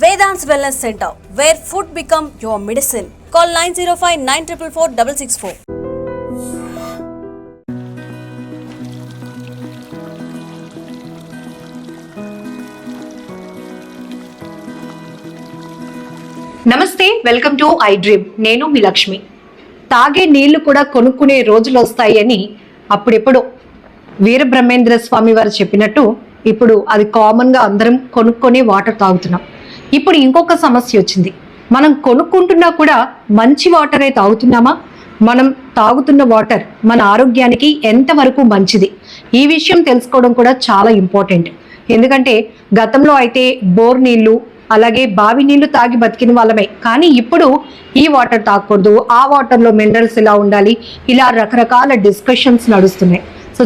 Vedant's Wellness Center, where food become your medicine. Call 905-944-664. నమస్తే, welcome to I dream. నేను మీ లక్ష్మి. తాగే నీళ్లు కూడా కొనుక్కునే రోజులు వస్తాయని అప్పుడెప్పుడు వీరబ్రహ్మేంద్ర స్వామి వారు చెప్పినట్టు ఇప్పుడు అది కామన్ గా అందరం కొనుక్కొని వాటర్ తాగుతున్నాం. ఇప్పుడు ఇంకొక సమస్య వచ్చింది. మనం కొనుక్కుంటున్నా కూడా మంచి వాటరే తాగుతున్నామా? మనం తాగుతున్న వాటర్ మన ఆరోగ్యానికి ఎంతవరకు మంచిది? ఈ విషయం తెలుసుకోవడం కూడా చాలా ఇంపార్టెంట్. ఎందుకంటే గతంలో అయితే బోర్ నీళ్లు అలాగే బావి నీళ్లు తాగి బతికిన వాళ్ళమే. కానీ ఇప్పుడు ఈ వాటర్ తాగకూడదు, ఆ వాటర్లో మినరల్స్ ఇలా ఉండాలి, ఇలా రకరకాల డిస్కషన్స్ నడుస్తున్నాయి. సో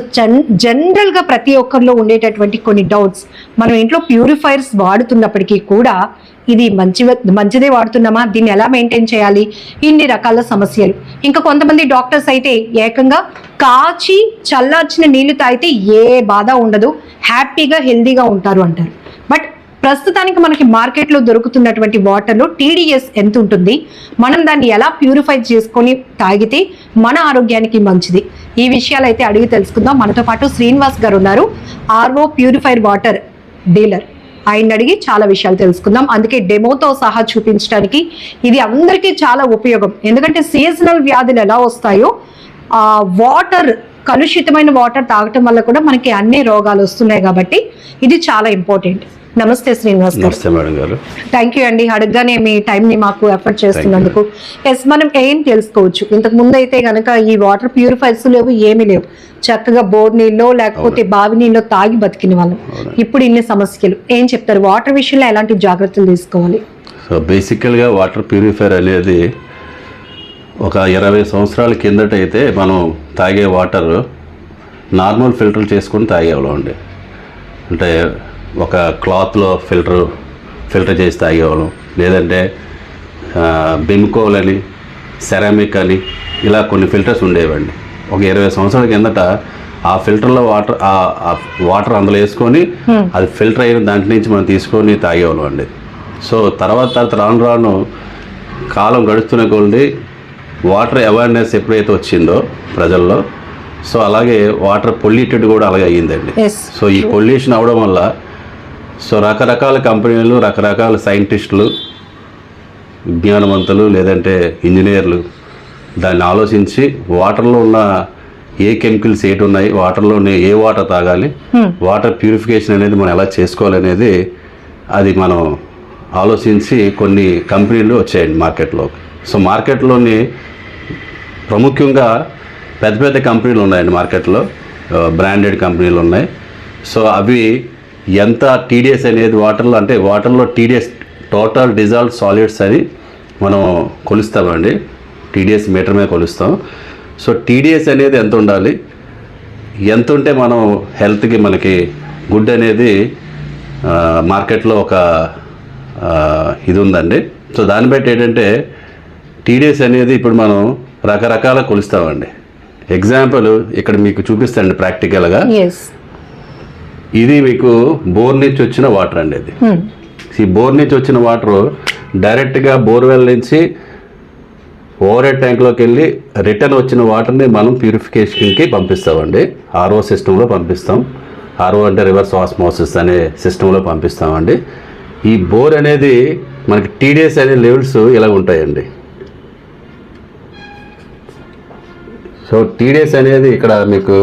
జనరల్గా ప్రతి ఒక్కరిలో ఉండేటటువంటి కొన్ని డౌట్స్, మనం ఇంట్లో ప్యూరిఫైర్స్ వాడుతున్నప్పటికీ కూడా ఇది మంచిదే వాడుతున్నామా, దీన్ని ఎలా మెయింటైన్ చేయాలి, ఇన్ని రకాల సమస్యలు. ఇంకా కొంతమంది డాక్టర్స్ అయితే ఏకంగా కాచి చల్లార్చిన నీళ్లు తాగితే ఏ బాధ ఉండదు, హ్యాపీగా హెల్దీగా ఉంటారు అంటారు. బట్ ప్రస్తుతానికి మనకి మార్కెట్లో దొరుకుతున్నటువంటి వాటర్లో టీడీఎస్ ఎంత ఉంటుంది, మనం దాన్ని ఎలా ప్యూరిఫై చేసుకొని తాగితే మన ఆరోగ్యానికి మంచిది, ఈ విషయాలు అయితే అడిగి తెలుసుకుందాం. మనతో పాటు శ్రీనివాస్ గారు ఉన్నారు, ఆర్ఓ ప్యూరిఫైర్ వాటర్ డీలర్. ఆయన అడిగి చాలా విషయాలు తెలుసుకుందాం. అందుకే డెమోతో సహా చూపించడానికి ఇది అందరికీ చాలా ఉపయోగం. ఎందుకంటే సీజనల్ వ్యాధులు ఎలా వస్తాయో వాటర్, కలుషితమైన వాటర్ తాగటం వల్ల కూడా మనకి అన్ని రోగాలు వస్తున్నాయి. కాబట్టి ఇది చాలా ఇంపార్టెంట్. నమస్తే శ్రీనివాస్ గారు. థ్యాంక్ యూ అండి, అడగగానే మీ టైంని మాకు ఎఫర్ట్ చేస్తున్నందుకు. ఎస్, మనం ఏం తెలుసుకోవచ్చు? ఇంతకు ముందు అయితే కనుక ఈ వాటర్ ప్యూరిఫైర్స్ లేవు, ఏమీ లేవు, చక్కగా బోర్ నీళ్ళు లేకపోతే బావి నీళ్ళు తాగి బతికిన వాళ్ళం. ఇప్పుడు ఇన్ని సమస్యలు, ఏం చెప్తారు? వాటర్ విషయంలో ఎలాంటి జాగ్రత్తలు తీసుకోవాలి? సో బేసికల్గా వాటర్ ప్యూరిఫైర్ అనేది ఒక 20 సంవత్సరాల కిందట అయితే మనం తాగే వాటర్ నార్మల్ ఫిల్టర్ చేసుకొని తాగేవాళ్ళం అండి. అంటే ఒక క్లాత్లో ఫిల్టర్ చేసి తాగేవాళ్ళం, లేదంటే బెమ్కోల్ అని, సెరామిక్ అని, ఇలా కొన్ని ఫిల్టర్స్ ఉండేవండి. ఒక 20 సంవత్సరాల కిందట ఆ ఫిల్టర్లో వాటర్ అందులో వేసుకొని అది ఫిల్టర్ అయిన దాంట్ నుంచి మనం తీసుకొని తాగేవాళ్ళం అండి. సో తర్వాత రాను కాలం గడుస్తున్న కొలది వాటర్ అవేర్నెస్ ఎప్పుడైతే వచ్చిందో ప్రజల్లో, సో అలాగే వాటర్ పొల్యూటెడ్ కూడా అలాగే అయ్యిందండి. సో ఈ పొల్యూషన్ అవడం వల్ల సో రకరకాల కంపెనీలు, రకరకాల సైంటిస్టులు, విజ్ఞానవంతులు లేదంటే ఇంజనీర్లు దాన్ని ఆలోచించి వాటర్లో ఉన్న ఏ కెమికల్స్ ఏటి ఉన్నాయి, వాటర్లోనే ఏ వాటర్ తాగాలి, వాటర్ ప్యూరిఫికేషన్ అనేది మనం ఎలా చేసుకోవాలనేది అది మనం ఆలోచించి కొన్ని కంపెనీలు వచ్చాయండి మార్కెట్లో. సో మార్కెట్లోని ప్రముఖంగా పెద్ద పెద్ద కంపెనీలు ఉన్నాయండి మార్కెట్లో, బ్రాండెడ్ కంపెనీలు ఉన్నాయి. సో అవి ఎంత టీడీఎస్ అనేది వాటర్లో, అంటే వాటర్లో టీడీఎస్ టోటల్ డిజాల్వ్డ్ సాలిడ్స్ అని మనం కొలుస్తామండి, టీడీఎస్ మీటర్ మీద కొలుస్తాం. సో టీడీఎస్ అనేది ఎంత ఉండాలి, ఎంత ఉంటే మనం హెల్త్కి మనకి గుడ్ అనేది మార్కెట్లో ఒక ఇది ఉందండి. సో దాన్ని బట్టి ఏంటంటే టీడీఎస్ అనేది ఇప్పుడు మనం రకరకాల కొలుస్తామండి. ఎగ్జాంపుల్ ఇక్కడ మీకు చూపిస్తాండి ప్రాక్టికల్గా. ఇది మీకు బోర్ నుంచి వచ్చిన వాటర్ అండి. ఇది ఈ బోర్ నుంచి వచ్చిన వాటర్ డైరెక్ట్గా బోర్వెల్ నుంచి ఓవర్ హెడ్ ట్యాంక్లోకి వెళ్ళి రిటర్న్ వచ్చిన వాటర్ని మనం ప్యూరిఫికేషన్కి పంపిస్తామండి. ఆర్ఓ సిస్టంలో పంపిస్తాం. ఆర్ఓ అంటే రివర్స్ ఆస్మోసిస్ అనే సిస్టంలో పంపిస్తామండి. ఈ బోర్ అనేది మనకి టీడీఎస్ అనే లెవెల్స్ ఇలా ఉంటాయండి. సో టీడీఎస్ అనేది ఇక్కడ మీకు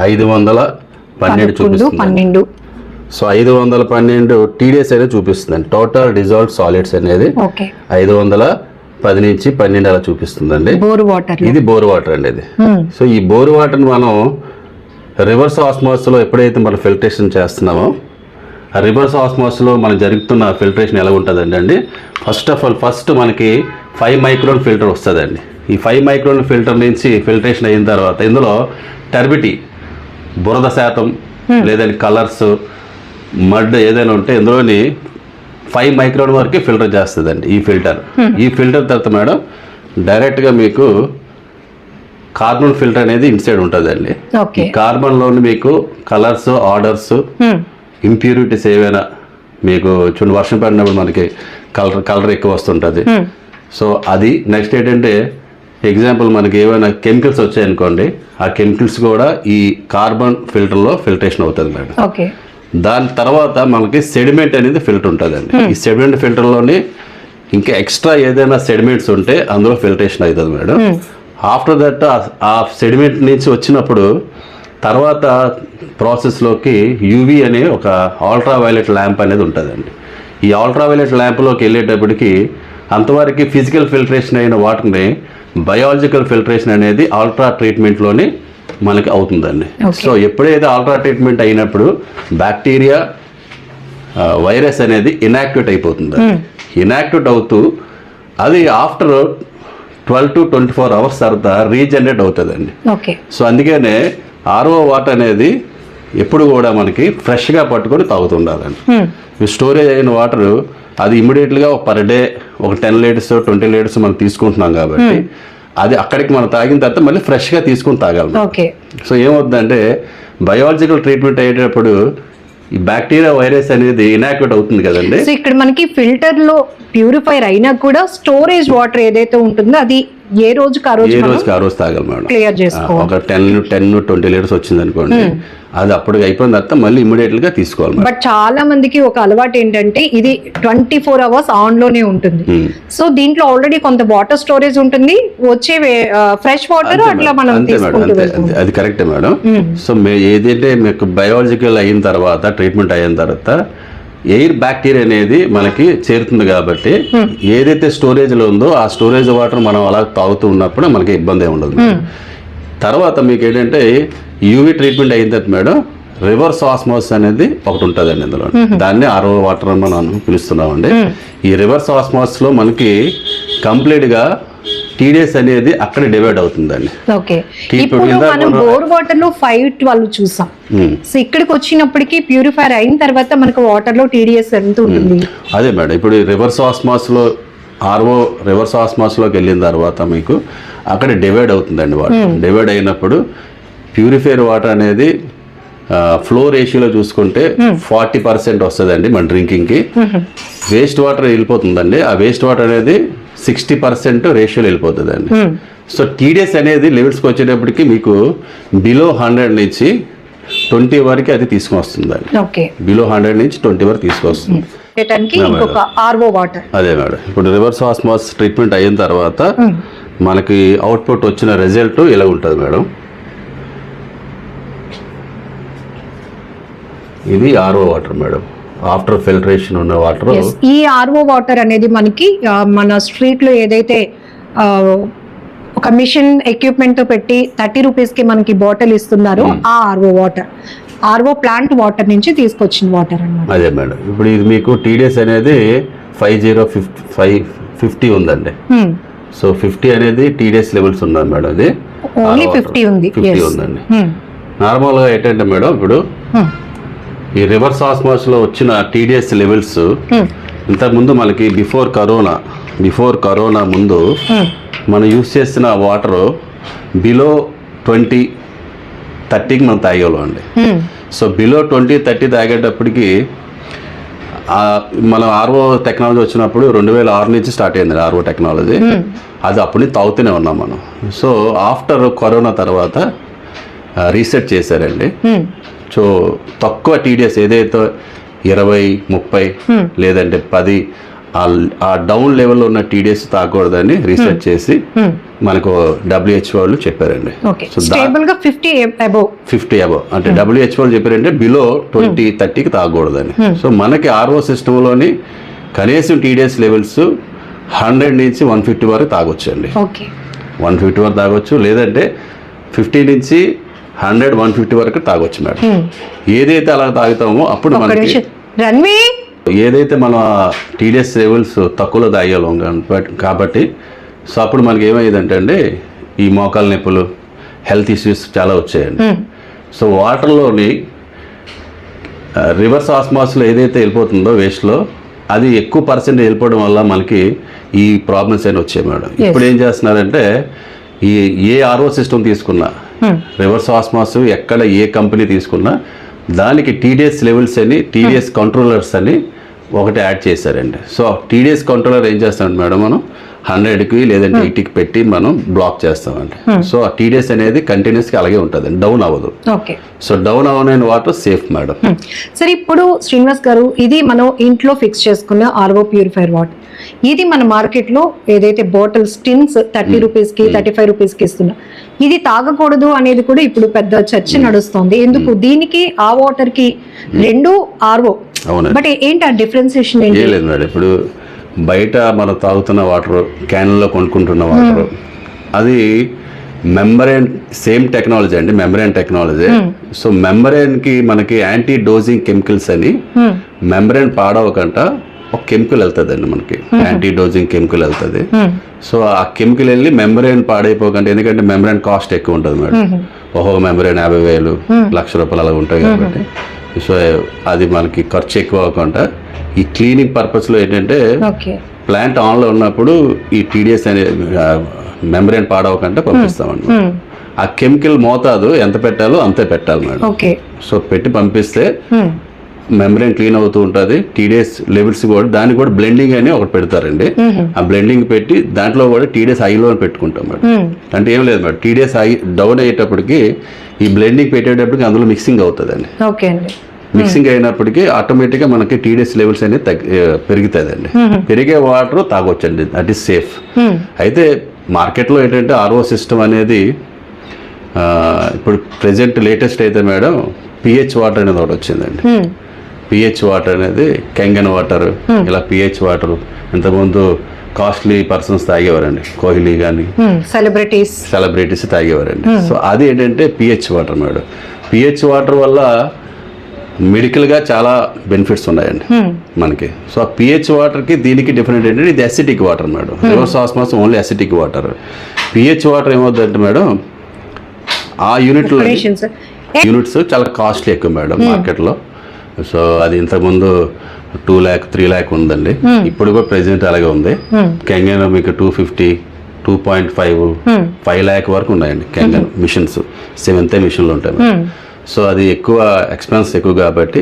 512 చూపిస్తుంది. సో 512 టీడీఎస్ అనేది చూపిస్తుందండి. టోటల్ డిజాల్వ్డ్ సాలిడ్స్ అనేది 510 నుంచి 12 అలా చూపిస్తుందండి. ఇది బోర్ వాటర్ అండి ఇది. సో ఈ బోర్ వాటర్ని మనం రివర్స్ ఆస్మోసిస్లో ఎప్పుడైతే మనం ఫిల్టరేషన్ చేస్తున్నామో, ఆ రివర్స్ ఆస్మోసిస్లో మనం జరుగుతున్న ఫిల్టరేషన్ ఎలా ఉంటుందండి. ఫస్ట్ మనకి 5 మైక్రోన్ ఫిల్టర్ వస్తుందండి. ఈ 5 మైక్రోన్ ఫిల్టర్ నుంచి ఫిల్టరేషన్ అయిన తర్వాత ఇందులో టర్బిటీ, బురద శాతం లేదంటే కలర్స్, మడ్ ఏదైనా ఉంటే ఇందులోని 5 మైక్రోన్ వరకు ఫిల్టర్ చేస్తుందండి ఈ ఫిల్టర్. ఈ ఫిల్టర్ తర్వాత మేడం డైరెక్ట్గా మీకు కార్బన్ ఫిల్టర్ అనేది ఇన్సైడ్ ఉంటుందండి. ఈ కార్బన్లోని మీకు కలర్స్, ఆర్డర్స్, ఇంప్యూరిటీస్ ఏవైనా మీకు చూడండి, వర్షం పడినప్పుడు మనకి కలర్ ఎక్కువ వస్తుంటుంది. సో అది నెక్స్ట్ ఏంటంటే ఎగ్జాంపుల్ మనకి ఏమైనా కెమికల్స్ వచ్చాయనుకోండి, ఆ కెమికల్స్ కూడా ఈ కార్బన్ ఫిల్టర్లో ఫిల్టరేషన్ అవుతుంది మేడం. ఓకే. దాని తర్వాత మనకి సెడిమెంట్ అనేది ఫిల్టర్ ఉంటుందండి. ఈ సెడిమెంట్ ఫిల్టర్లోని ఇంకా ఎక్స్ట్రా ఏదైనా సెడిమెంట్స్ ఉంటే అందులో ఫిల్టరేషన్ అవుతుంది మేడం. ఆఫ్టర్ దట్ ఆ సెడిమెంట్ నుంచి వచ్చినప్పుడు తర్వాత ప్రాసెస్లోకి యూవీ అనే ఒక అల్ట్రావైలెట్ ల్యాంప్ అనేది ఉంటుందండి. ఈ అల్ట్రావైలెట్ ల్యాంప్లోకి వెళ్ళేటప్పటికి అంతవరకు ఫిజికల్ ఫిల్టరేషన్ అయిన వాటిని బయాలజికల్ ఫిల్టరేషన్ అనేది అల్ట్రా ట్రీట్మెంట్లోని మనకి అవుతుందండి. సో ఎప్పుడైతే అల్ట్రా ట్రీట్మెంట్ అయినప్పుడు బ్యాక్టీరియా వైరస్ అనేది ఇనాక్టివేట్ అయిపోతుంది. ఇనాక్టివేట్ అవుతూ అది ఆఫ్టర్ 12 to 24 hours తర్వాత రీజనరేట్ అవుతుందండి. సో అందుకనే ఆర్ఓ వాటర్ అనేది ఎప్పుడు కూడా మనకి ఫ్రెష్గా పట్టుకొని తాగుతుండాలండి. స్టోరేజ్ అయిన వాటర్ అది ఇమ్మీడియట్గా పర్ డే ఒక 10 liters 20 liters మనం తీసుకుంటున్నాం కాబట్టి అది అక్కడికి మనం తాగిన తర్వాత మళ్ళీ ఫ్రెష్గా తీసుకుని తాగాలి. సో ఏమవుతుందంటే బయాలజికల్ ట్రీట్మెంట్ అయ్యేటప్పుడు ఈ బ్యాక్టీరియా వైరస్ అనేది ఇనాక్టివేట్ అవుతుంది కదండి. సో ఇక్కడ మనకి ఫిల్టర్ లో ప్యూరిఫైర్ అయినా కూడా స్టోరేజ్ వాటర్ ఏదైతే ఉంటుందో అది ఏ రోజుకి ఆ రోజు తాగాలి మేడం. క్లియర్ చేసుకోవాలి. ఒక 10-20 liters వచ్చింది అనుకోండి, అది అప్పుడు అయిపోయిన తర్వాత మళ్ళీ ఇమీడియట్ గా తీసుకోవాలి. బట్ చాలా మందికి ఒక అలవాటు ఏంటంటే ఇది 24 hours ఆన్ లోనే ఉంటుంది. సో దీంట్లో ఆల్రెడీ కొంత వాటర్ స్టోరేజ్ ఉంటుంది, వచ్చే ఫ్రెష్ వాటర్ అట్లా మనం తీసుకుంటాం. అది కరెక్టే మేడం. సో ఏదైతే మీకు బయాలజికల్ అయిన తర్వాత ట్రీట్మెంట్ అయిన తర్వాత ఎయిర్ బ్యాక్టీరియా అనేది మనకి చేరుతుంది కాబట్టి ఏదైతే స్టోరేజ్ లో ఉందో ఆ స్టోరేజ్ వాటర్ మనం అలా తాగుతూ ఉన్నప్పుడు మనకి ఇబ్బంది ఏమి ఉండదు. తర్వాత మీకు ఏంటంటే యూవీ ట్రీట్మెంట్ అయిన తర్వాత మేడం రివర్స్ ఆస్మోసిస్ అనేది ఒకటి ఉంటుందండి ఇందులో. దాన్ని ఆర్ఓ వాటర్ అని మనం పిలుస్తున్నామండి. ఈ రివర్స్ ఆస్మోసిస్ లో మనకి కంప్లీట్ గా టీడీఎస్ అనేది అక్కడ డివైడ్ అవుతుందండి. ఇప్పుడు మనం బోర్ వాటర్ లో 512 చూసాం. సో ఇక్కడికి వచ్చినప్పటికీ ప్యూరిఫైర్ అయిన తర్వాత మనకు వాటర్ లో టీడీఎస్ ఎంత ఉంటుంది? అదే మేడం, ఇప్పుడు రివర్స్ ఆస్మాస్ లో ఆర్ఓ రివర్స్ ఆస్మాస్ లోకి వెళ్ళిన తర్వాత మీకు అక్కడ డివైడ్ అవుతుందండి వాటర్. డివైడ్ అయినప్పుడు ప్యూరిఫైర్ వాటర్ అనేది ఫ్లో రేషియోలో చూసుకుంటే 40% వస్తుందండి మన డ్రింకింగ్ కి. వేస్ట్ వాటర్ వెళ్ళిపోతుందండి. ఆ వేస్ట్ వాటర్ అనేది 60% రేషియోలో వెళ్ళిపోతుందండి. సో టీడీఎస్ అనేది లెవెల్స్కి వచ్చేటప్పటికి మీకు బిలో 100 నుంచి 20 వరకు అది తీసుకొని వస్తుందండి. బిలో 100 నుంచి 20 వరకు తీసుకొస్తుంది. అదే మేడం, ఇప్పుడు రివర్స్ ఆస్మాస్ ట్రీట్మెంట్ అయిన తర్వాత మనకి అవుట్పుట్ వచ్చిన రిజల్ట్ ఇలా ఉంటుంది మేడం. ఇది RO water madam, after filtration ఉన్న వాటర్. ఈ ఆర్ఓ వాటర్ అనేది మనకి మన స్ట్రీట్ లో ఏదైతే ఒక మిషన్ ఎక్విప్మెంట్ తో పెట్టి 30 rupees కి మనకి బాటిల్ ఇస్తున్నారు, ఆ RO water RO plant water నుంచి తీసుకొచ్చిన వాటర్ అన్నమాట. అదే మేడం, ఇప్పుడు ఇది మీకు టీడీఎస్ అనేది 50 ఉందండి. సో 50 అనేది టీడీఎస్ లెవెల్స్ ఉన్నది మేడం. అది ఓన్లీ 50 ఉందండి. నార్మల్ గా ఏంటంటే మేడం, ఇప్పుడు ఈ రివర్స్ ఆస్మాస్ లో వచ్చిన టీడీఎస్ లెవెల్స్ ఇంతకుముందు మనకి బిఫోర్ కరోనా ముందు మనం యూస్ చేసిన వాటర్ బిలో 20-30కి మనం తాగేవాళ్ళం అండి. సో బిలో 20-30 తాగేటప్పటికి మనం ఆర్ఓ టెక్నాలజీ వచ్చినప్పుడు 2006 నుంచి స్టార్ట్ అయింది ఆర్ఓ టెక్నాలజీ. అది అప్పటి నుంచి తాగుతూనే ఉన్నాం మనం. సో ఆఫ్టర్ కరోనా తర్వాత రీసెట్ చేశారండి. సో తక్కువ టీడీఎస్ ఏదైతే 20-30 లేదంటే 10 ఆ డౌన్ లెవెల్లో ఉన్న టీడీఎస్ తాగకూడదని రీసెర్చ్ చేసి మనకు WHO వాళ్ళు చెప్పారండి. సో 50 అబౌవ్ అంటే WHO వాళ్ళు చెప్పారంటే బిలో 20-30కి తాగకూడదని. సో మనకి ఆర్ఓ సిస్టంలోని కనీసం టీడీఎస్ లెవెల్స్ 100 నుంచి 150 వరకు తాగొచ్చండి. 150 వరకు తాగొచ్చు, లేదంటే 50 నుంచి 100-150 వరకు తాగొచ్చు మేడం. ఏదైతే అలా తాగుతామో అప్పుడు మనకి ఏదైతే మన టీడీఎస్ లెవెల్స్ తక్కువలో తాగేవాళ్ళం కాబట్టి సో అప్పుడు మనకి ఏమయ్యేదంటే అండి, ఈ మోకాల నొప్పులు, హెల్త్ ఇష్యూస్ చాలా వచ్చాయండి. సో వాటర్లోని రివర్స్ ఆస్మాస్లో ఏదైతే వెళ్ళిపోతుందో వేస్ట్లో అది ఎక్కువ పర్సెంట్ వెళ్ళిపోవడం వల్ల మనకి ఈ ప్రాబ్లమ్స్ అయినా వచ్చాయి మేడం. ఇప్పుడు ఏం చేస్తున్నారంటే ఏ ఆర్ఓ సిస్టమ్ తీసుకున్నా, రివర్స్ ఆస్మాస్ ఎక్కడ ఏ కంపెనీ తీసుకున్నా దానికి టీడీఎస్ లెవెల్స్ అని టీడీఎస్ కంట్రోలర్స్ అని ఒకటి యాడ్ చేశారండి. సో టీడీఎస్ కంట్రోలర్ ఏం చేస్తామండి మేడం, మనం 100కి లేదంటే 80కి పెట్టి మనం బ్లాక్ చేస్తామండి. సో ఆ టీడీఎస్ అనేది కంటిన్యూస్గా అలాగే ఉంటుందండి, డౌన్ అవ్వదు. ఓకే. సో డౌన్ అవ్వని వాటర్ సేఫ్ మేడం. సరే, ఇప్పుడు శ్రీనివాస్ గారు, ఇది మనం ఇంట్లో ఫిక్స్ చేసుకున్న ఆర్ఓ ప్యూరిఫైర్ వాటర్, ఇది మన మార్కెట్లో ఏదైతే బాటిల్స్ టిన్స్ 30 రూపీస్కి 35 రూపీస్కి ఇస్తున్నా, ఇది తాగకూడదు అనేది కూడా ఇప్పుడు పెద్ద చర్చ నడుస్తుంది. ఎందుకు దీనికి ఆ వాటర్ కి రెండు ఆర్ఓ, బట్ ఏంటి ఆ డిఫరెన్సియేషన్ ఏంటి? లేదు మేడం, ఇప్పుడు బయట మనం తాగుతున్న వాటర్, క్యాన్లో కొనుక్కుంటున్న వాటర్, అది మెంబ్రేన్ సేమ్ టెక్నాలజీ అండి, మెంబ్రేన్ టెక్నాలజీ. సో మెంబ్రేన్కి మనకి యాంటీ డోజింగ్ కెమికల్స్ అని మెంబ్రేన్ పాడవకుండా ఒక కెమికల్ వెళ్తుందండి మనకి, యాంటీ డోజింగ్ కెమికల్ వెళ్తుంది. సో ఆ కెమికల్ వెళ్ళి మెంబ్రేన్ పాడైపోకండి, ఎందుకంటే మెంబ్రేన్ కాస్ట్ ఎక్కువ ఉంటుంది మేడం, ఒక్కొక్క మెంబ్రేన్ 50,000 1,00,000 అలా ఉంటాయి కాబట్టి. సో అది మనకి ఖర్చు ఎక్కువ అవ్వకుండా ఈ క్లీనింగ్ పర్పస్లో ఏంటంటే ప్లాంట్ ఆన్లో ఉన్నప్పుడు ఈ టీడీఎస్ అనే మెంబ్రేన్ పాడవకుండా పంపిస్తామండి. ఆ కెమికల్ మోతాదు ఎంత పెట్టాలో అంతే పెట్టాలి మేడం. సో పెట్టి పంపిస్తే మెంబ్రేన్ క్లీన్ అవుతూ ఉంటుంది. టీడీఎస్ లెవెల్స్ కూడా దానికి కూడా బ్లెండింగ్ అని ఒకటి పెడతారండి. ఆ బ్లెండింగ్ పెట్టి దాంట్లో కూడా టీడీఎస్ హైలో పెట్టుకుంటాం మేడం. అంటే ఏం లేదు మేడం, టీడీఎస్ హై డౌన్ అయ్యేటప్పటికి ఈ బ్లెండింగ్ పెట్టేటప్పటికి అందులో మిక్సింగ్ అవుతుందండి. మిక్సింగ్ అయినప్పటికీ ఆటోమేటిక్గా మనకి టీడీఎస్ లెవెల్స్ అనేది పెరుగుతుందండి. పెరిగే వాటర్ తాగొచ్చండి, దట్ ఈస్ సేఫ్. అయితే మార్కెట్లో ఏంటంటే ఆర్ఓ సిస్టమ్ అనేది ఇప్పుడు ప్రెజెంట్ లేటెస్ట్ అయితే మేడం పిహెచ్ వాటర్ అనేది ఒకటి వచ్చిందండి. పిహెచ్ వాటర్ అనేది కెంగన్ వాటర్, ఇలా పిహెచ్ వాటర్ ఇంతకుముందు కాస్ట్లీ పర్సన్స్ తాగేవారండి, కోహ్లీ కానీ సెలబ్రిటీస్ తాగేవారండి. సో అది ఏంటంటే pH water madam. PH water వల్ల మెడికల్గా చాలా బెనిఫిట్స్ ఉన్నాయండి మనకి. సో ఆ పిహెచ్ వాటర్కి దీనికి డిఫరెంట్ ఏంటంటే ఇది acidic water madam, reverse osmosis only acidic water. PH water ఏమవుతుందంటే మేడం ఆ యూనిట్స్ చాలా కాస్ట్లీ ఎక్కువ మేడం మార్కెట్లో. సో అది ఇంతకుముందు 2 lakh 3 lakh ఉందండి, ఇప్పుడు కూడా ప్రెసెంట్ అలాగే ఉంది. కెంగన్ మీకు 250 2.5 5 lakh వరకు ఉన్నాయండి కెంగన్ మిషన్స్, 7th మిషన్లు ఉంటాయి. సో అది ఎక్కువ ఎక్స్పెన్స్ ఎక్కువ కాబట్టి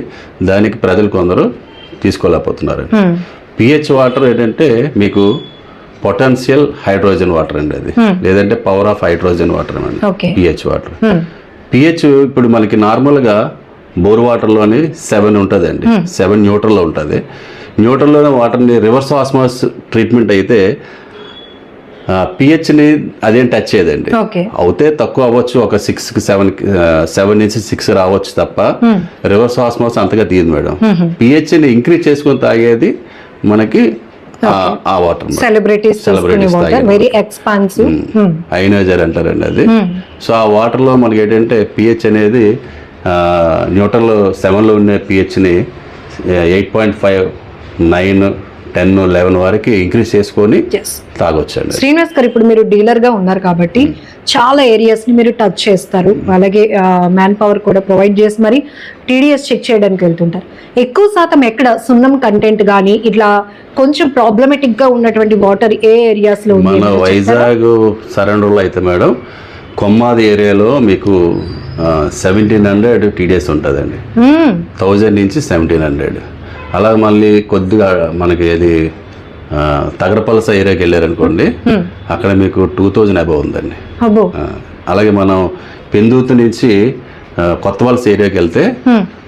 దానికి ప్రజలు కొందరు తీసుకోలేకపోతున్నారు. పిహెచ్ వాటర్ ఏంటంటే మీకు పొటెన్షియల్ హైడ్రోజన్ వాటర్ అండి అది, లేదంటే పవర్ ఆఫ్ హైడ్రోజన్ వాటర్ అండి పిహెచ్ వాటర్. పిహెచ్ ఇప్పుడు మనకి నార్మల్గా బోర్ వాటర్లోని 7 ఉంటుందండి, 7 న్యూట్రల్లో ఉంటుంది. న్యూట్రల్లోనే వాటర్ని రివర్స్ ఆస్మాస్ ట్రీట్మెంట్ అయితే పిహెచ్ని అదేం టచ్ చేయదండి. అవుతే తక్కువ అవ్వచ్చు, ఒక 6 7 నుంచి 6 రావచ్చు తప్ప రివర్స్ ఆస్మాస్ అంతగా తీయదు మేడం. పిహెచ్ని ఇంక్రీజ్ చేసుకొని తాగేది మనకి ఆ వాటర్ సెలబ్రిటీస్ అయనైజర్ అంటారండి అది. సో ఆ వాటర్లో మనకి ఏంటంటే పిహెచ్ అనేది న్యూట్రల్ 7లో ఉన్న పిహెచ్ని 8.5 9 10 11 వరకు ఇంక్రీజ్ చేసుకొని తాగొచ్చండి. శ్రీనివాస్ గారు, ఇప్పుడు మీరు డీలర్ గా ఉన్నారు కాబట్టి చాలా ఏరియాస్ ని మీరు టచ్ చేస్తారు, అలాగే మ్యాన్ పవర్ కూడా ప్రొవైడ్ చేసి మరి టీడీఎస్ చెక్ చేయడానికి వెళ్తుంటారు. ఎక్కువ శాతం ఎక్కడ సున్నం కంటెంట్ కానీ ఇట్లా కొంచెం ప్రాబ్లమేటిక్ గా ఉన్నటువంటి వాటర్ ఏ ఏరియాస్ లో? మన వైజాగ్ సరౌండర్లో అయితే మేడం కొమ్మాది ఏరియాలో మీకు 1700 టీడీఎస్ ఉంటుందండి, 1000 నుంచి 1700. అలా మళ్ళీ కొద్దిగా మనకి ఏది తగరపలస ఏరియాకి వెళ్ళారనుకోండి, అక్కడ మీకు 2000 అబౌవ్ ఉందండి. అలాగే మనం పెందుతు నుంచి కొత్త వలస ఏరియాకి వెళ్తే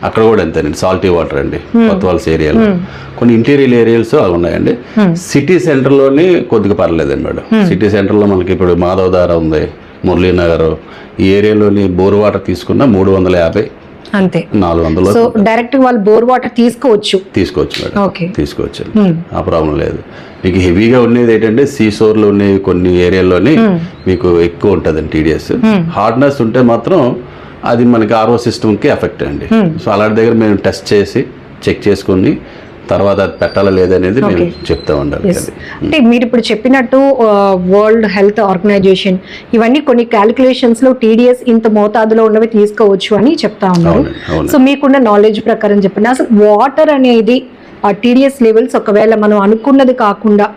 అక్కడ కూడా అంతేనండి, సాల్టీ వాటర్ అండి కొత్త వలస ఏరియాలో. కొన్ని ఇంటీరియర్ ఏరియాస్ అలా ఉన్నాయండి. సిటీ సెంటర్లోని కొద్దిగా పర్లేదండి మేడం. సిటీ సెంటర్లో మనకి ఇప్పుడు మాధవధార ఉంది, మురళీనగర్, ఈ ఏరియాలోని బోర్ వాటర్ తీసుకున్న 350 అంతే, 400. సో డైరెక్ట్ వాళ్ళు బోర్ వాటర్ తీసుకోవచ్చు మేడం, తీసుకోవచ్చు, ఆ ప్రాబ్లం లేదు. మీకు హెవీగా ఉండేది ఏంటంటే సీసోర్లో ఉండేవి కొన్ని ఏరియాల్లోని మీకు ఎక్కువ ఉంటుందండి టీడీఎస్. హార్డ్నెస్ ఉంటే మాత్రం అది మనకి ఆర్ఓ సిస్టమ్కి ఎఫెక్ట్ అండి. సో అలాంటి దగ్గర మేము టెస్ట్ చేసి చెక్ చేసుకుని తర్వాత అది పెట్టాలా లేదనేది మేము చెప్తా ఉండాలి. అంటే మీరు ఇప్పుడు చెప్పినట్టు వరల్డ్ హెల్త్ ఆర్గనైజేషన్ ఇవన్నీ కొన్ని క్యాలిక్యులేషన్స్ లో టీడీఎస్ ఇంత మోతాదులో ఉన్నవి తీసుకోవచ్చు అని చెప్తా ఉన్నారు. సో మీకున్న నాలెడ్జ్ ప్రకారం చెప్పండి, అసలు వాటర్ అనేది ఆ టీడీఎస్ లెవెల్స్ ఒకవేళ మనం అనుకున్నది కాకుండా,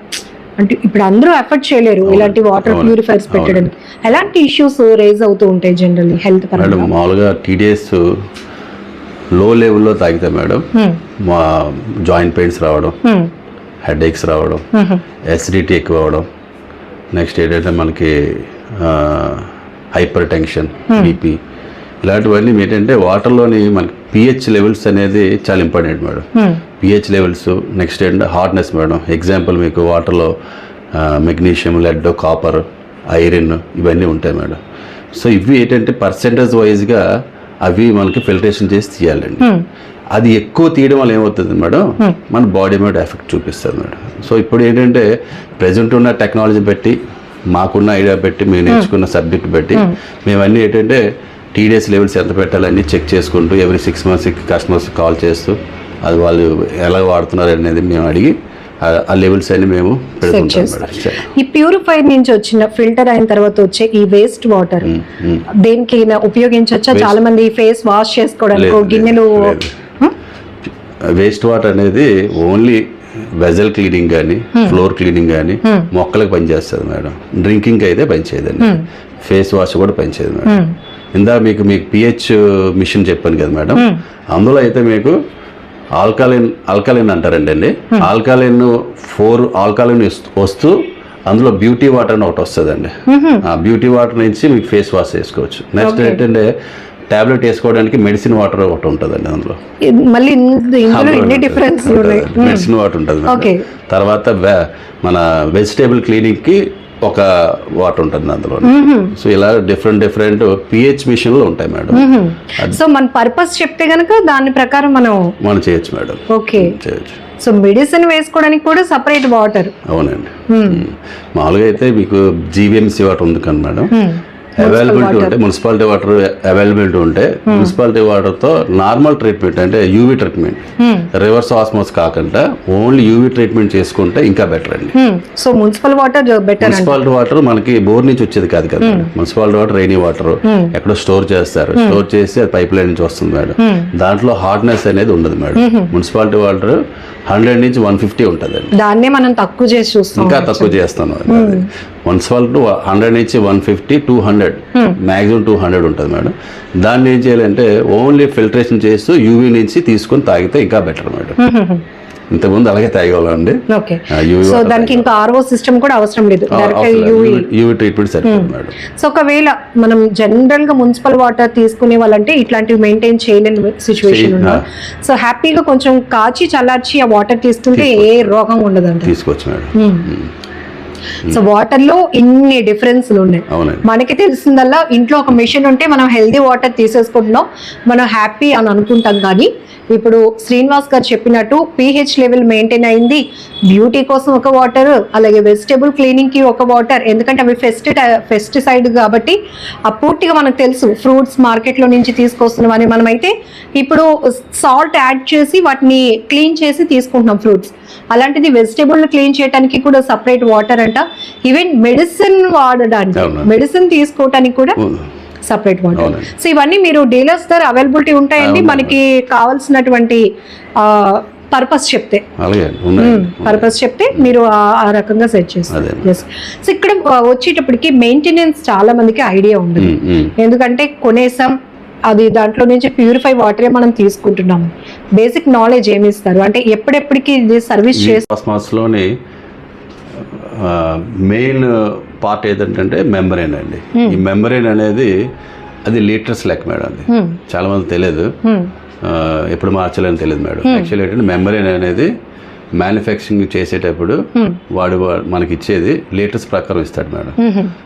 అంటే ఇప్పుడు అందరూ ఎఫర్ట్ చేయలేరు ఇలాంటి వాటర్ ప్యూరిఫైర్స్ పెట్టడానికి, ఎలాంటి ఇష్యూస్ రేజ్ అవుతూ ఉంటాయి జనరల్లీ హెల్త్ పరంగా? మామూలుగా టీడీఎస్ లో లెవెల్లో తాగితే మేడం మా జాయింట్ పెయిన్స్ రావడం, హెడ్ ఏక్స్ రావడం, ఎసిడిటీ ఎక్కువ అవడం, నెక్స్ట్ ఏంటంటే మనకి హైపర్ టెన్షన్, బీపీ, ఇలాంటివన్నీ ఏంటంటే వాటర్లోని మనకి పిహెచ్ లెవెల్స్ అనేది చాలా important madam. PH levels, next ఏంటంటే హార్డ్నెస్ మేడం. ఎగ్జాంపుల్ మీకు వాటర్లో మెగ్నీషియం, లెడ్, కాపర్, ఐరన్ ఇవన్నీ ఉంటాయి మేడం. సో ఇవి ఏంటంటే పర్సెంటేజ్ వైజ్గా అవి మనకి ఫిల్టరేషన్ చేసి తీయాలండి. అది ఎక్కువ తీయడం వల్ల ఏమవుతుంది మేడం, మన బాడీ మీద ఎఫెక్ట్ చూపిస్తుంది మేడం. సో ఇప్పుడు ఏంటంటే ప్రజెంట్ ఉన్న టెక్నాలజీ బట్టి, మాకున్న ఐడియా బట్టి, మేము నేర్చుకున్న సబ్జెక్ట్ బట్టి మేమన్నీ ఏంటంటే టీడీఎస్ లెవెల్స్ ఎంత పెట్టాలని చెక్ చేసుకుంటూ ఎవ్రీ 6 monthsకి కస్టమర్స్ కాల్ చేస్తూ అది వాళ్ళు ఎలా వాడుతున్నారు అనేది మేము అడిగి ఆ లెవెల్స్ అన్ని మేము పెడుతుంటాం మేడం. ఈ ప్యూరిఫైర్ నుంచి వచ్చిన ఫిల్టర్ అయిన తర్వాత వచ్చే ఈ వేస్ట్ వాటర్ దేనికైనా ఉపయోగించవచ్చా? చాలా మంది ఫేస్ వాష్ చేసుకోవడానికి గిన్నెలు. వేస్ట్ వాటర్ అనేది ఓన్లీ వెజల్ క్లీనింగ్ కానీ, ఫ్లోర్ క్లీనింగ్ కానీ, మొక్కలకు పనిచేస్తుంది మేడం. డ్రింకింగ్ అయితే పనిచేయదండి. ఫేస్ వాష్ కూడా పనిచేయదు మేడం. మీకు పిహెచ్ మిషన్ చెప్పాను కదా మేడం, అందులో అయితే మీకు ఆల్కలైన్ అంటారండి. ఆల్కలైన్ 4 ఆల్కలైన్ వస్తూ అందులో బ్యూటీ వాటర్ అని ఒకటి వస్తుందండి. ఆ బ్యూటీ వాటర్ నుంచి మీకు ఫేస్ వాష్ చేసుకోవచ్చు. నెక్స్ట్ ఏంటంటే టాబ్లెట్ వేసుకోవడానికి మెడిసిన్ వాటర్ ఒకటి ఉంటుందండి. అందులో మళ్ళీ మెడిసిన్ వాటర్ ఉంటుంది. తర్వాత మన వెజిటేబుల్ క్లీనింగ్కి ఒక వాటర్ ఉంటుంది అందులో. సో ఇలా డిఫరెంట్ పిహెచ్ మిషన్లు ఉంటాయి మేడం. సో మన పర్పస్ చెప్తే గనక దాని ప్రకారం మనం చేయొచ్చు మేడం. ఓకే, చేయొచ్చు. సో మెడిసిన్ వేసుకోవడానికి కూడా సపరేట్ వాటర్. అవునండి. మామూలుగా అయితే మీకు జీవీఎంసీ వాటర్ ఉంది కానీ మేడం, అవైలబిలిటీ ఉంటే మున్సిపాలిటీ వాటర్ అవైలబిలిటీ ఉంటే మున్సిపాలిటీ వాటర్తో నార్మల్ ట్రీట్మెంట్ అంటే యూవీ ట్రీట్మెంట్, రివర్స్ ఆస్మోస్ కాకుండా ఓన్లీ యూవీ ట్రీట్మెంట్ చేసుకుంటే ఇంకా బెటర్ అండి. So municipal water better. Municipality water మనకి బోర్ నుంచి వచ్చేది కాదు కదా. మున్సిపాలిటీ వాటర్ రైనీ వాటర్ ఎక్కడో స్టోర్ చేస్తారు. స్టోర్ చేసి అది పైప్ లైన్ నుంచి వస్తుంది మేడం. దాంట్లో హార్డ్నెస్ అనేది ఉండదు మేడం. మున్సిపాలిటీ వాటర్ 100 నుంచి 150 ఉంటుందండి. దాన్నే మనం తక్కువ చేసి చూస్తాం, ఇంకా తక్కువ చేస్తాను. మున్సిపాలిటీ 100 నుంచి 150, 200 మాక్సిమం 200 ఉంటుంది మేడం. దాన్ని ఏం చేయాలంటే ఓన్లీ ఫిల్టరేషన్ చేస్తూ యూవీ నుంచి తీసుకొని తాగితే ఇంకా బెటర్ మేడం. ఇంతకుముందు అలాగే తాగేవాళ్ళండి. సో దానికి ఇంకా ఆర్ఓ సిస్టమ్ కూడా అవసరం లేదు, యూవీ ట్రీట్మెంట్ సరిపోతుంది మేడం. సో ఒకవేళ మనం జనరల్ గా మున్సిపల్ వాటర్ తీసుకునే వాళ్ళంటే ఇట్లాంటివి మెయింటైన్ చేయలేని సిచ్యువేషన్ ఉన్నా, సో హ్యాపీగా కొంచెం కాచి చల్లార్చి ఆ వాటర్ తీసుకుంటే ఏ రోగం ఉండదండి. తీసుకోవచ్చు మేడం. సో వాటర్ లో ఇన్ని డిఫరెన్స్లు ఉన్నాయి. మనకి తెలిసిందల్లా ఇంట్లో ఒక మిషన్ ఉంటే మనం హెల్దీ వాటర్ తీసేసుకుంటున్నాం, మనం హ్యాపీ అని అనుకుంటాం. కానీ ఇప్పుడు శ్రీనివాస్ గారు చెప్పినట్టు pH లెవెల్ మెయింటైన్ అయింది, బ్యూటీ కోసం ఒక వాటర్, అలాగే వెజిటేబుల్ క్లీనింగ్ కి ఒక వాటర్. ఎందుకంటే అవి పెస్టిసైడ్ కాబట్టి ఆ పూర్తిగా మనకు తెలుసు. ఫ్రూట్స్ మార్కెట్ లో నుంచి తీసుకొస్తున్నామని మనమైతే ఇప్పుడు సాల్ట్ యాడ్ చేసి వాటిని క్లీన్ చేసి తీసుకుంటున్నాం ఫ్రూట్స్. అలాంటిది వెజిటేబుల్ క్లీన్ చేయడానికి కూడా సపరేట్ వాటర్ అంట. ఈవెన్ మెడిసిన్ వాడడానికి, మెడిసిన్ తీసుకోవటానికి కూడా సపరేట్ వాటర్. సో ఇవన్నీ మీరు డీలర్స్ దగ్గర అవైలబిలిటీ ఉంటాయండి. మనకి కావాల్సినటువంటి పర్పస్ చెప్తే మీరు ఆ రకంగా సెట్ చేస్తారు. సో ఇక్కడ వచ్చేటప్పటికి మెయింటెనెన్స్ చాలా మందికి ఐడియా ఉండదు. ఎందుకంటే కొనేసాం, అది దాంట్లో నుంచి ప్యూరిఫై వాటరే మనం తీసుకుంటున్నాము. బేసిక్ నాలెడ్జ్ ఏమి ఇస్తారు అంటే ఎప్పుడెప్పటికి ఇది సర్వీస్ చేసి మెయిన్ పార్ట్ ఏదంటే మెంబ్రేన్ అండి. ఈ మెంబ్రేన్ అనేది అది లీటర్స్ లెక్క మేడం. అది చాలా మంది తెలియదు, ఎప్పుడు మార్చాలని తెలియదు మేడం. యాక్చువల్లీ ఏంటంటే మెంబ్రేన్ అనేది మ్యానుఫ్యాక్చరింగ్ చేసేటప్పుడు వాడు మనకి ఇచ్చేది లీటర్స్ ప్రకారం ఇస్తాడు మేడం.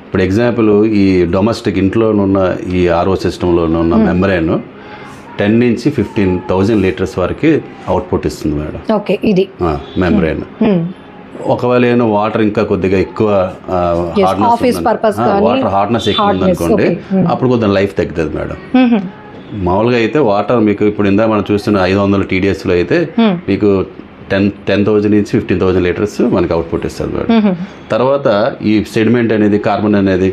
ఇప్పుడు ఎగ్జాంపుల్ ఈ డొమెస్టిక్ ఇంట్లో ఉన్న ఈ ఆర్ఓ సిస్టంలో ఉన్న మెంబ్రేన్ 10 నుంచి 15,000 లీటర్స్ వరకు అవుట్పుట్ ఇస్తుంది మేడం. ఓకే, ఇది మెంబ్రేన్. ఒకవేళ ఏమో వాటర్ ఇంకా కొద్దిగా ఎక్కువ వాటర్ హార్డ్నెస్ ఎక్కువ ఉందనుకోండి, అప్పుడు కొద్దిగా లైఫ్ తగ్గుతుంది మేడం. మామూలుగా అయితే వాటర్ మీకు ఇప్పుడు ఇందా మనం చూస్తున్న 500 TDSలో అయితే మీకు 10,000 నుంచి 15,000 లీటర్స్ మనకి అవుట్పుట్ ఇస్తుంది మేడం. తర్వాత ఈ సెడిమెంట్ అనేది, కార్బన్ అనేది,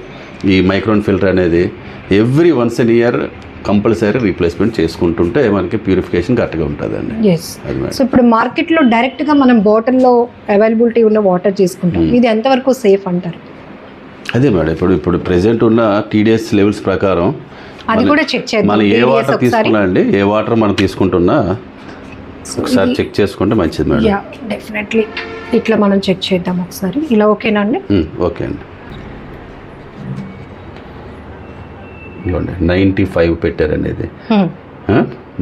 ఈ మైక్రోన్ ఫిల్టర్ అనేది ఎవ్రీ వన్స్ ఎన్ ఇయర్ కంపల్సరీ రీప్లేస్మెంట్ చేసుకుంటుంటే మనకి ప్యూరిఫికేషన్ కరెక్ట్గా ఉంటుందండి. సో ఇప్పుడు మార్కెట్లో డైరెక్ట్గా మనం బాటిల్లో అవైలబిలిటీ ఉన్న వాటర్ తీసుకుంటాం, ఇది ఎంతవరకు సేఫ్ అంటారు? అదే మేడం, ఇప్పుడు ప్రెసెంట్ ఉన్న TDS లెవెల్స్ ప్రకారం అది కూడా చెక్ చేద్దాం. మనం ఏ TDS వాటర్ ఒకసారి. తీసుకున్నా అండి, ఏ వాటర్ మనం తీసుకుంటున్నా ఒకసారి చెక్ చేసుకుంటే మంచిది మేడం. యా డెఫినెట్లీ ఇట్లా మనం చెక్ చేద్దాం ఒకసారి. ఇలా ఓకేనా అండి? ఓకే అండి. ఇవ్వండి 95 పెట్టారండి ఇది.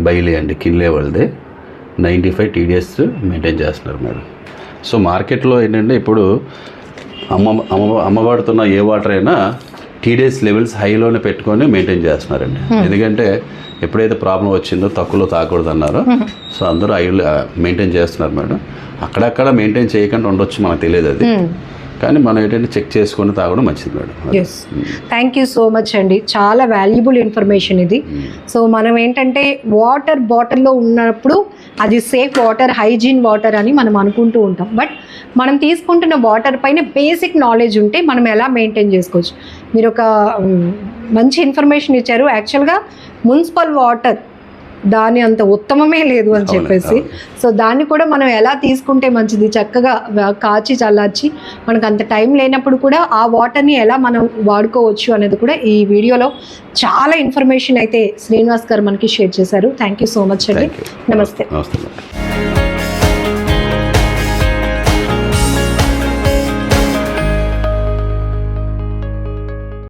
బైలీ అండి కిన్లే వాళ్ళది 95 TDS మెయింటైన్ చేస్తున్నారు మేడం. సో మార్కెట్లో ఏంటంటే ఇప్పుడు అమ్మబడుతున్న ఏ వాటర్ అయినా TDS లెవెల్స్ హైలోనే పెట్టుకొని మెయింటైన్ చేస్తున్నారండి. ఎందుకంటే ఎప్పుడైతే ప్రాబ్లం వచ్చిందో తక్కువలో తాగకూడదు అన్నారో, సో అందరూ మెయింటైన్ చేస్తున్నారు మేడం. అక్కడక్కడ మెయింటైన్ చేయకుండా ఉండొచ్చు, మనకు తెలియదు అది. కానీ మనం ఏంటంటే చెక్ చేసుకొని తాగడం మంచిది madam. Yes, thank you so much అండి, చాలా వాల్యుబుల్ ఇన్ఫర్మేషన్ ఇది. సో మనం ఏంటంటే వాటర్ బాటిల్లో ఉన్నప్పుడు అది సేఫ్ వాటర్, హైజీన్ వాటర్ అని మనం అనుకుంటూ ఉంటాం. బట్ మనం తీసుకుంటున్న వాటర్ పైన బేసిక్ నాలెడ్జ్ ఉంటే మనం ఎలా మెయింటైన్ చేసుకోవచ్చు. మీరు ఒక మంచి ఇన్ఫర్మేషన్ ఇచ్చారు. యాక్చువల్గా మున్సిపల్ వాటర్ దాని అంత ఉత్తమమే లేదు అని చెప్పేసి, సో దాన్ని కూడా మనం ఎలా తీసుకుంటే మంచిది, చక్కగా కాచి చల్లార్చి మనకు అంత టైం లేనప్పుడు కూడా ఆ వాటర్ని ఎలా మనం వాడుకోవచ్చు అనేది కూడా ఈ వీడియోలో చాలా ఇన్ఫర్మేషన్ అయితే శ్రీనివాస్ గారు మనకి షేర్ చేశారు. థ్యాంక్ యూ సో మచ్ అండి. నమస్తే. నమస్తే మేడం.